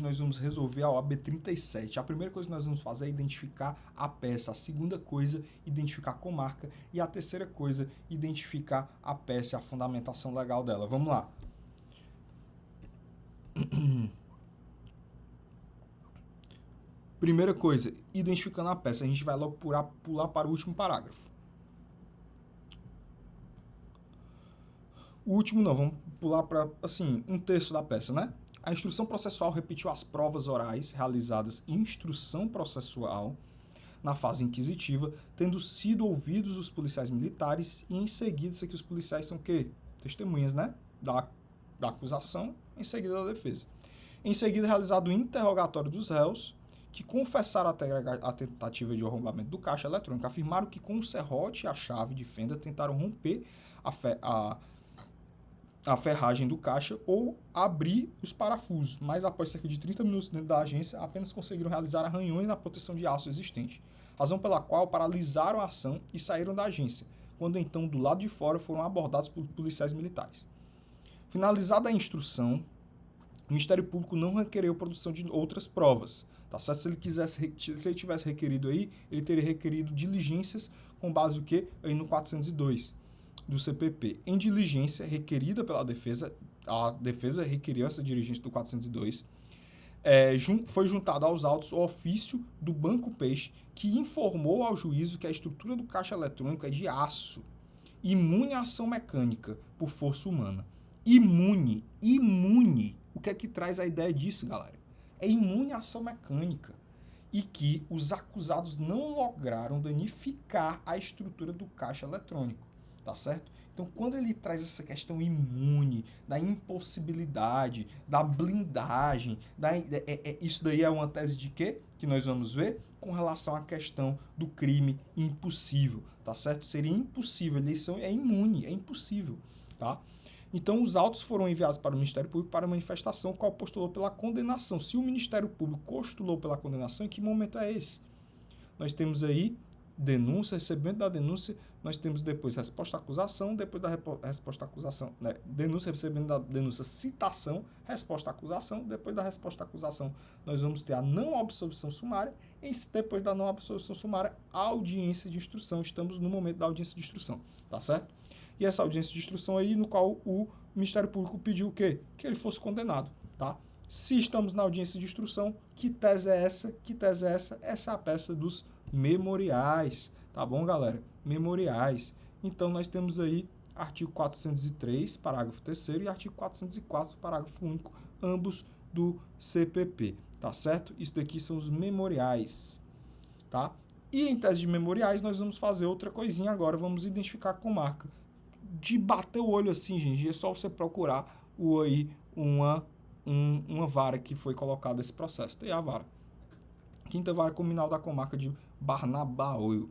nós vamos resolver a OAB 37. A primeira coisa que nós vamos fazer é identificar a peça. A segunda coisa, identificar a comarca. E a terceira coisa, identificar a peça e a fundamentação legal dela. Vamos lá. Primeira coisa, identificando a peça. A gente vai logo pular para o último parágrafo. O último não, vamos pular para, assim, um terço da peça, né? A instrução processual repetiu as provas orais realizadas em instrução processual na fase inquisitiva, tendo sido ouvidos os policiais militares e em seguida, isso aqui os policiais são o quê? Testemunhas, né? Da acusação, em seguida da defesa. Em seguida, realizado o interrogatório dos réus, que confessaram a tentativa de arrombamento do caixa eletrônico, afirmaram que com o serrote e a chave de fenda tentaram romper a ferragem do caixa ou abrir os parafusos, mas após cerca de 30 minutos dentro da agência, apenas conseguiram realizar arranhões na proteção de aço existente, razão pela qual paralisaram a ação e saíram da agência, quando então do lado de fora foram abordados por policiais militares. Finalizada a instrução, o Ministério Público não requereu produção de outras provas, tá certo? Se ele tivesse requerido aí, ele teria requerido diligências com base o quê? Aí no 402 do CPP. Em diligência requerida pela defesa, a defesa requeriu essa diligência do 402, foi juntado aos autos o ofício do Banco Peixe, que informou ao juízo que a estrutura do caixa eletrônico é de aço, imune à ação mecânica por força humana. Imune. O que é que traz a ideia disso, galera? É imune à ação mecânica. E que os acusados não lograram danificar a estrutura do caixa eletrônico, tá certo? Então, quando ele traz essa questão imune, da impossibilidade, da blindagem, isso daí é uma tese de quê? Que nós vamos ver com relação à questão do crime impossível, tá certo? Seria impossível, eles é imune, é impossível, tá? Então, os autos foram enviados para o Ministério Público para manifestação, qual postulou pela condenação. Se o Ministério Público postulou pela condenação, em que momento é esse? Nós temos aí denúncia, recebimento da denúncia, nós temos depois resposta à acusação, depois da resposta à acusação, né? Denúncia, recebimento da denúncia, citação, resposta à acusação, depois da resposta à acusação, nós vamos ter a não absolvição sumária, e depois da não absolvição sumária, a audiência de instrução. Estamos no momento da audiência de instrução, tá certo? E essa audiência de instrução aí, no qual o Ministério Público pediu o quê? Que ele fosse condenado, tá? Se estamos na audiência de instrução, que tese é essa? Que tese é essa? Essa é a peça dos memoriais, tá bom, galera? Memoriais. Então, nós temos aí artigo 403, parágrafo 3º, e artigo 404, parágrafo único, ambos do CPP, tá certo? Isso daqui são os memoriais, tá? E em tese de memoriais, nós vamos fazer outra coisinha agora, vamos identificar a comarca. De bater o olho assim, gente, é só você procurar uma vara que foi colocada nesse processo. Tem a vara. Quinta Vara Criminal da Comarca de Barnabéu,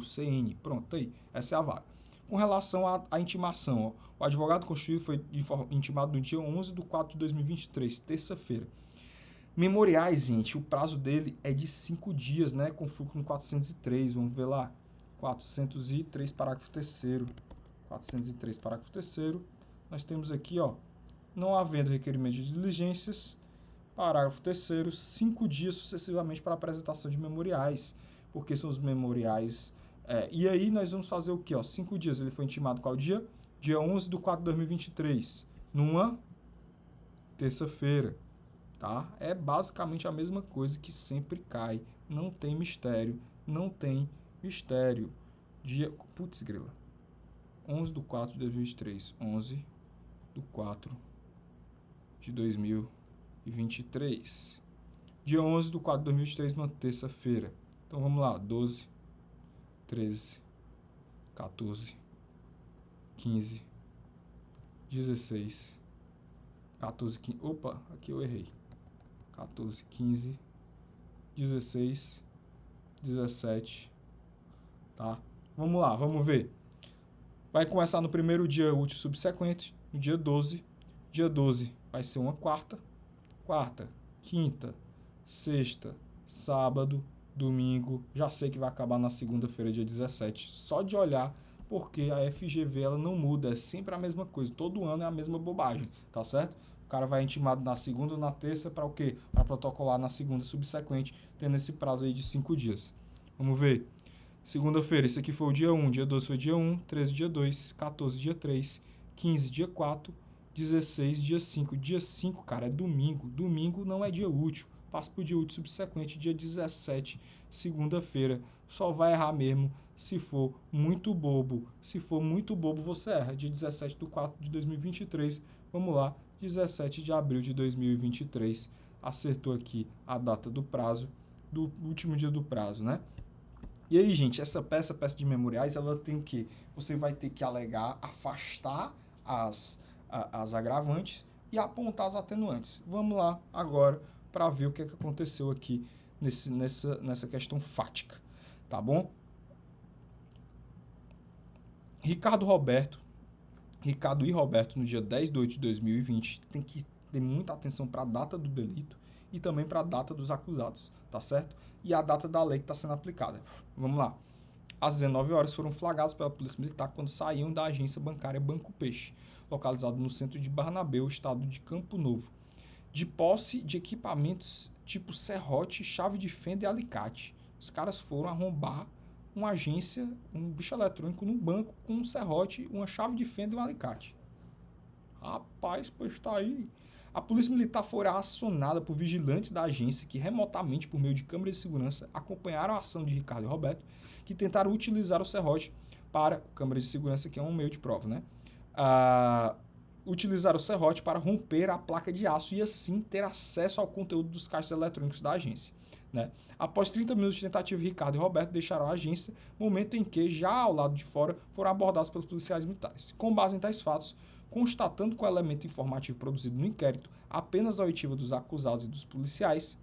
CN. Pronto, aí. Essa é a vara. Com relação à intimação, ó, o advogado constituído foi intimado no dia 11/4/2023, terça-feira. Memoriais, gente, o prazo dele é de 5 dias, né? Conflito com 403, vamos ver lá. 403, parágrafo 3º. 403, parágrafo 3º. Nós temos aqui, ó, não havendo requerimento de diligências, parágrafo 3º, 5 dias sucessivamente para apresentação de memoriais, porque são os memoriais. E aí nós vamos fazer o quê? 5 dias, ele foi intimado qual dia? Dia 11/4/2023, numa terça-feira, tá? É basicamente a mesma coisa que sempre cai, não tem mistério, não tem mistério. Dia, putz grila, 11/4/2023, 11/4/2023. Dia 11/4/2023, uma terça-feira. Então vamos lá, 12, 13, 14, 15, 16, 14, 15. Opa, aqui eu errei. 14, 15, 16, 17. Tá? Vamos lá, vamos ver. Vai começar no primeiro dia útil subsequente, no dia 12. Dia 12 vai ser uma quarta, quinta, sexta, sábado, domingo. Já sei que vai acabar na segunda-feira, dia 17. Só de olhar, porque a FGV ela não muda, é sempre a mesma coisa. Todo ano é a mesma bobagem, tá certo? cara vai intimado na segunda ou na terça para o quê? Para protocolar na segunda subsequente, tendo esse prazo aí de 5 dias. Vamos ver. Segunda-feira, esse aqui foi o dia 1, dia 2 foi dia 1, 13 dia 2, 14 dia 3, 15 dia 4, 16 dia 5. Dia 5, cara, é domingo. Domingo não é dia útil. Passa para o dia útil subsequente, dia 17, segunda-feira. Só vai errar mesmo se for muito bobo. Se for muito bobo, você erra. Dia 17 de 4 de 2023. Vamos lá, 17 de abril de 2023. Acertou aqui a data do prazo, do último dia do prazo, né? E aí, gente, essa peça de memoriais, ela tem que... Você vai ter que alegar, afastar as agravantes e apontar as atenuantes. Vamos lá agora para ver o que aconteceu aqui nessa questão fática, tá bom? Ricardo e Roberto, no dia 10 de 8 de 2020, tem que ter muita atenção para a data do delito e também para a data dos acusados, tá certo? E a data da lei que está sendo aplicada. Vamos lá. Às 19 horas foram flagrados pela Polícia Militar quando saíam da agência bancária Banco Peixe, localizado no centro de Barnabéu, estado de Campo Novo, de posse de equipamentos tipo serrote, chave de fenda e alicate. Os caras foram arrombar uma agência, um bicho eletrônico num banco com um serrote, uma chave de fenda e um alicate. Rapaz, pois tá aí. A Polícia Militar foi acionada por vigilantes da agência que remotamente, por meio de câmeras de segurança, acompanharam a ação de Ricardo e Roberto, que tentaram utilizar o serrote para... Câmeras de segurança que é um meio de prova, né? Utilizar o serrote para romper a placa de aço e assim ter acesso ao conteúdo dos caixas eletrônicos da agência, né? Após 30 minutos de tentativa, Ricardo e Roberto deixaram a agência, momento em que, já ao lado de fora, foram abordados pelos policiais militares. Com base em tais fatos, constatando com o elemento informativo produzido no inquérito apenas a oitiva dos acusados e dos policiais,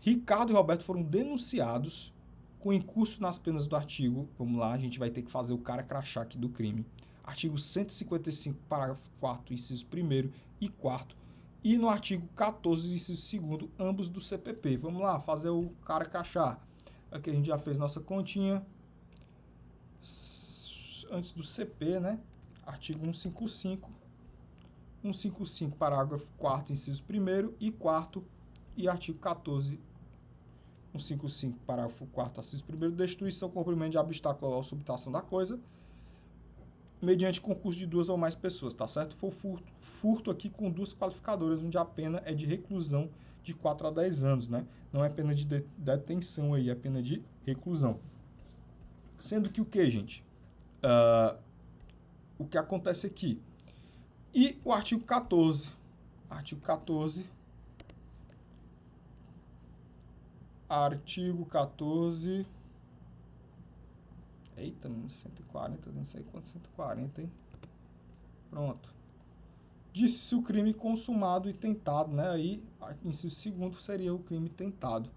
Ricardo e Roberto foram denunciados com incurso nas penas do artigo, vamos lá, a gente vai ter que fazer o cara crachá aqui do crime, artigo 155, parágrafo 4º, inciso 1º e 4º, e no artigo 14, inciso 2º, ambos do CPP. Vamos lá, fazer o cara crachá. Aqui a gente já fez nossa continha. Antes do CP, né? Artigo 155. 155, parágrafo 4º, inciso 1º e 4º, e artigo 14, 155, parágrafo 4º, inciso 1º, destruição, cumprimento de obstáculo ou subtração da coisa, mediante concurso de 2 ou mais pessoas, tá certo? Foi furto aqui com 2 qualificadoras, onde a pena é de reclusão de 4 a 10 anos, né? Não é pena de detenção aí, é pena de reclusão. Sendo que o que, gente? O que acontece aqui? E o artigo 14. Artigo 14. Artigo 14. Eita, 140, não sei quanto, 140, hein? Pronto. Disse-se o crime consumado e tentado, né? Aí, inciso segundo seria o crime tentado.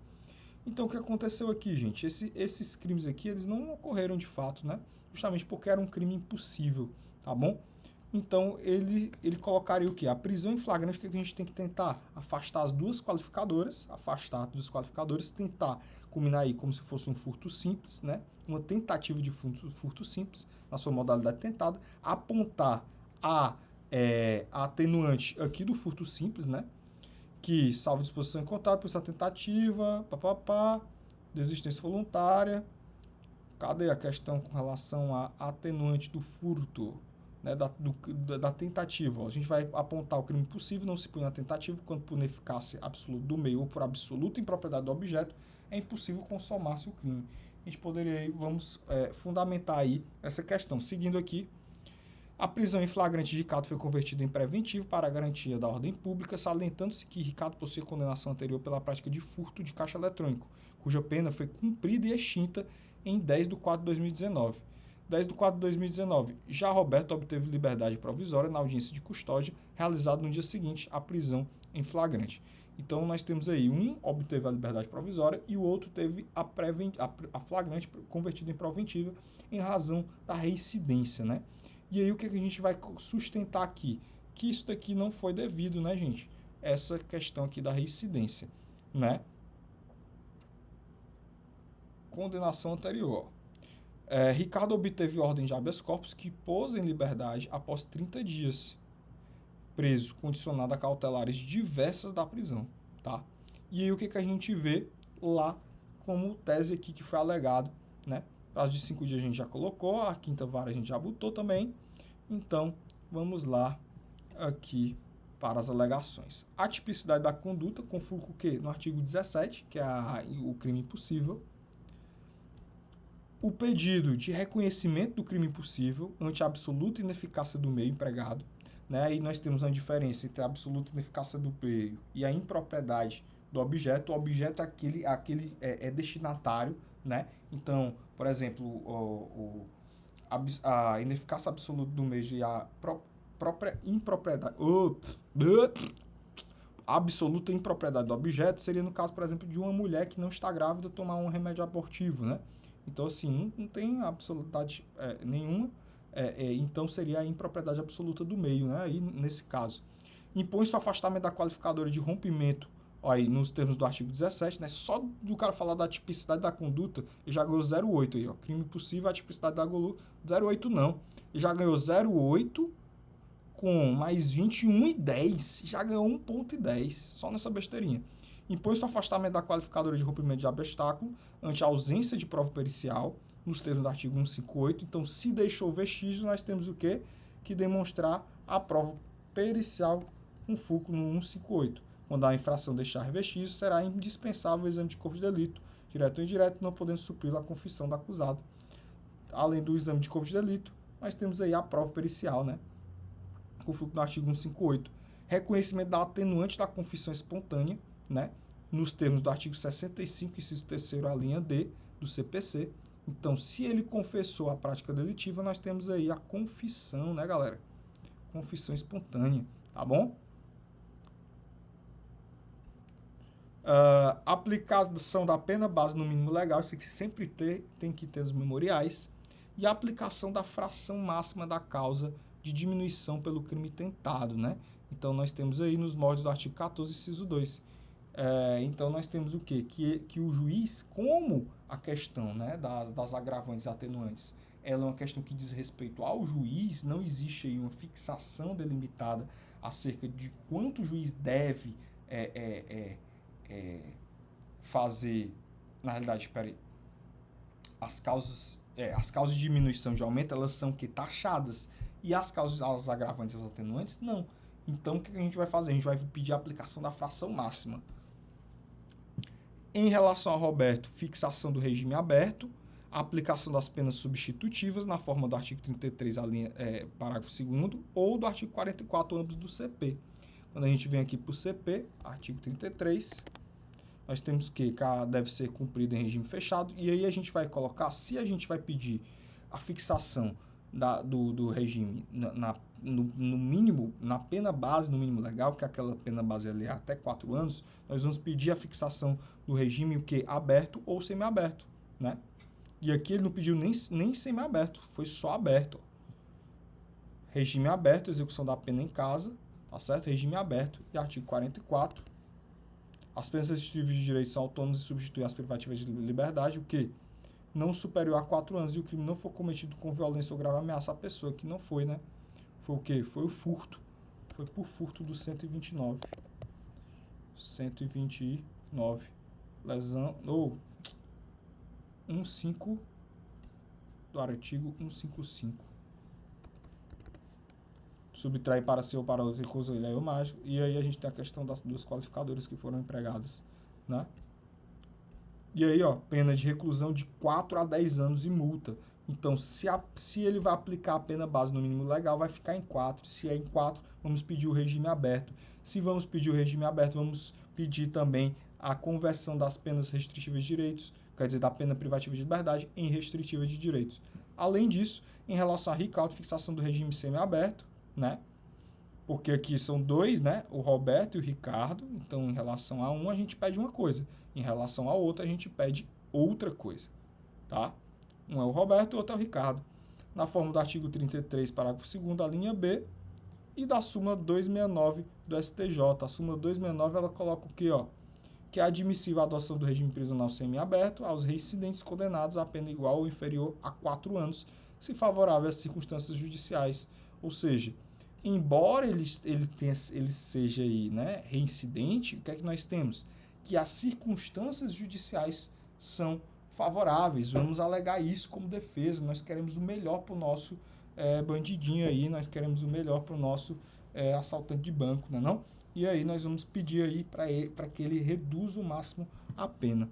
Então, o que aconteceu aqui, gente? Esses crimes aqui, eles não ocorreram de fato, né? Justamente porque era um crime impossível, tá bom? Então, ele colocaria o quê? A prisão em flagrante, que a gente tem que tentar afastar as 2 qualificadoras, tentar culminar aí como se fosse um furto simples, né? Uma tentativa de furto simples, na sua modalidade tentada, apontar a atenuante aqui do furto simples, né? Que salvo disposição em contato, por essa tentativa, desistência voluntária. Cadê a questão com relação à atenuante do furto? Né, da tentativa. A gente vai apontar o crime possível, não se põe na tentativa, quando por ineficácia absoluta do meio ou por absoluta impropriedade do objeto, é impossível consumar-se o crime. A gente poderia, vamos fundamentar aí essa questão. Seguindo aqui, a prisão em flagrante de Ricardo foi convertida em preventivo para a garantia da ordem pública, salientando-se que Ricardo possui condenação anterior pela prática de furto de caixa eletrônico, cuja pena foi cumprida e extinta em 10 de 4 de 2019. 10 de 4 de 2019, já Roberto obteve liberdade provisória na audiência de custódia, realizada no dia seguinte à prisão em flagrante. Então, nós temos aí, um obteve a liberdade provisória e o outro teve a flagrante convertida em preventiva em razão da reincidência, né? E aí, o que a gente vai sustentar aqui? Que isso daqui não foi devido, né, gente? Essa questão aqui da reincidência, né? Condenação anterior. Ricardo obteve ordem de habeas corpus que pôs em liberdade após 30 dias. preso condicionado a cautelares diversas da prisão, tá? E aí o que a gente vê lá como tese aqui que foi alegado, né? Prazo de 5 dias a gente já colocou, a quinta vara a gente já botou também. Então, vamos lá aqui para as alegações. A tipicidade da conduta, com fulcro que no artigo 17, que é o crime impossível. O pedido de reconhecimento do crime impossível ante a absoluta ineficácia do meio empregado. Né? Aí nós temos uma diferença entre a absoluta ineficácia do meio e a impropriedade do objeto. O objeto é destinatário, né? Então, por exemplo, a ineficácia absoluta do meio e a própria impropriedade, a absoluta impropriedade do objeto seria no caso, por exemplo, de uma mulher que não está grávida tomar um remédio abortivo, né? Então, assim, não tem absolutidade nenhuma, então seria a impropriedade absoluta do meio, né? Aí, nesse caso, impõe-se o afastamento da qualificadora de rompimento, aí, nos termos do artigo 17, né? Só do cara falar da tipicidade da conduta, ele já ganhou 0,8 aí, ó. Crime possível, a tipicidade da conduta, 0,8 não. Ele já ganhou 0,8 com mais 21,10, já ganhou 1,10, só nessa besteirinha. Impõe-se o afastamento da qualificadora de rompimento de obstáculo ante a ausência de prova pericial, nos termos do artigo 158. Então, se deixou vestígio, nós temos o quê? Que demonstrar a prova pericial com fulcro no 158. Quando a infração deixar vestígio, será indispensável o exame de corpo de delito, direto ou indireto, não podendo suprir a confissão do acusado. Além do exame de corpo de delito, nós temos aí a prova pericial, né? Com fulcro no artigo 158. Reconhecimento da atenuante da confissão espontânea, né? Nos termos do artigo 65, inciso 3º, a linha D do CPC. Então, se ele confessou a prática delitiva, nós temos aí a confissão, né, galera? Confissão espontânea, tá bom? Aplicação da pena base no mínimo legal, isso aqui sempre tem que ter nos memoriais. E a aplicação da fração máxima da causa de diminuição pelo crime tentado, né? Então, nós temos aí nos moldes do artigo 14, inciso 2. Então, nós temos o quê? Que o juiz, como a questão, né, das agravantes e atenuantes, ela é uma questão que diz respeito ao juiz, não existe aí uma fixação delimitada acerca de quanto o juiz deve fazer, na realidade, as causas de diminuição de aumento, elas são taxadas, e as causas, as agravantes e as atenuantes, não. Então, o que a gente vai fazer? A gente vai pedir a aplicação da fração máxima. Em relação ao Roberto, fixação do regime aberto, a aplicação das penas substitutivas na forma do artigo 33, parágrafo 2º, ou do artigo 44, ambos do CP. Quando a gente vem aqui para o CP, artigo 33, nós temos que deve ser cumprido em regime fechado, e aí a gente vai colocar, se a gente vai pedir a fixação do regime no mínimo, na pena base, no mínimo legal, que aquela pena base ali é até 4 anos, nós vamos pedir a fixação do regime o que? Aberto ou semiaberto, né? E aqui ele não pediu nem semiaberto, foi só aberto. Regime aberto, execução da pena em casa, tá certo? Regime aberto. E artigo 44. As penas restritivas de direitos são autônomas e substituem as privativas de liberdade, o que? Não superior a 4 anos e o crime não for cometido com violência ou grave ameaça à pessoa, que não foi, né? Foi o quê? Foi o furto. Foi por furto do 129. 129. Lesão. Ou 15 do artigo 155. Subtrair para si ou para outro recurso ilhéu mágico. E aí a gente tem a questão das duas qualificadoras que foram empregadas, né? E aí, ó, pena de reclusão de 4 a 10 anos e multa. Então, se ele vai aplicar a pena base no mínimo legal, vai ficar em 4. Se é em 4, vamos pedir o regime aberto. Se vamos pedir o regime aberto, vamos pedir também a conversão das penas restritivas de direitos, quer dizer, da pena privativa de liberdade em restritiva de direitos. Além disso, em relação a recaudo, fixação do regime semiaberto, né? Porque aqui são dois, né? O Roberto e o Ricardo. Então, em relação a um, a gente pede uma coisa. Em relação ao outro, a gente pede outra coisa, tá? Um é o Roberto e o outro é o Ricardo. Na forma do artigo 33, parágrafo 2º, a linha B, e da súmula 269 do STJ. A súmula 269, ela coloca o quê, ó? Que é admissível a adoção do regime prisional semiaberto aos reincidentes condenados a pena igual ou inferior a 4 anos, se favorável às circunstâncias judiciais. Ou seja, embora ele seja aí, né, reincidente, o que é que nós temos? Que as circunstâncias judiciais são favoráveis. Vamos alegar isso como defesa. Nós queremos o melhor para o nosso bandidinho aí, nós queremos o melhor para o nosso assaltante de banco, né, não? E aí nós vamos pedir aí para que ele reduza o máximo a pena.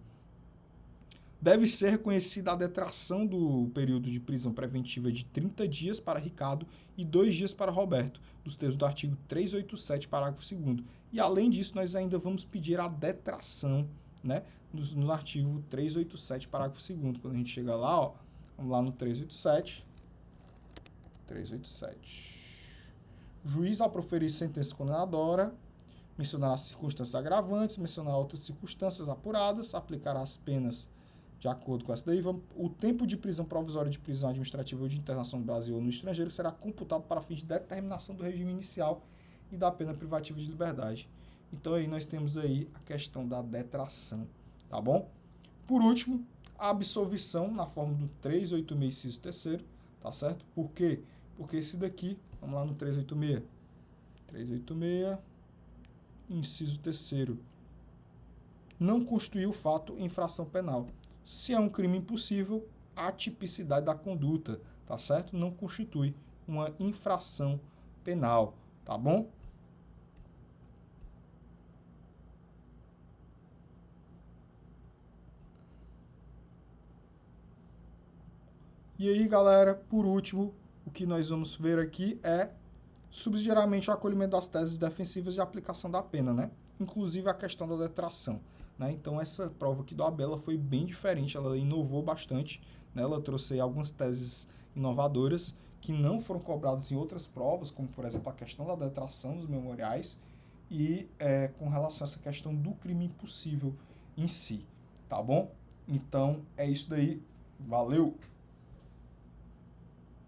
Deve ser reconhecida a detração do período de prisão preventiva de 30 dias para Ricardo e 2 dias para Roberto, dos termos do artigo 387, parágrafo 2º. E, além disso, nós ainda vamos pedir a detração, né, no artigo 387, parágrafo 2º. Quando a gente chega lá, ó, vamos lá no 387. 387. Juiz, ao proferir sentença condenadora, mencionará as circunstâncias agravantes, mencionará outras circunstâncias apuradas, aplicará as penas de acordo com essa daí. O tempo de prisão provisória, de prisão administrativa ou de internação no Brasil ou no estrangeiro será computado para fins de determinação do regime inicial e da pena privativa de liberdade. Então aí nós temos aí a questão da detração, tá bom? Por último, a absolvição na forma do 386, inciso 3º, tá certo? Por quê? Porque esse daqui, vamos lá no 386. 386, inciso 3º. Não constituiu o fato infração penal. Se é um crime impossível, a tipicidade da conduta, tá certo? Não constitui uma infração penal, tá bom? E aí, galera, por último, o que nós vamos ver aqui é subsidiariamente o acolhimento das teses defensivas de aplicação da pena, né? Inclusive a questão da detração. Né? Então, essa prova aqui do Abel foi bem diferente, ela inovou bastante, né? Ela trouxe aí algumas teses inovadoras que não foram cobradas em outras provas, como, por exemplo, a questão da detração dos memoriais e com relação a essa questão do crime impossível em si, tá bom? Então, é isso daí. Valeu!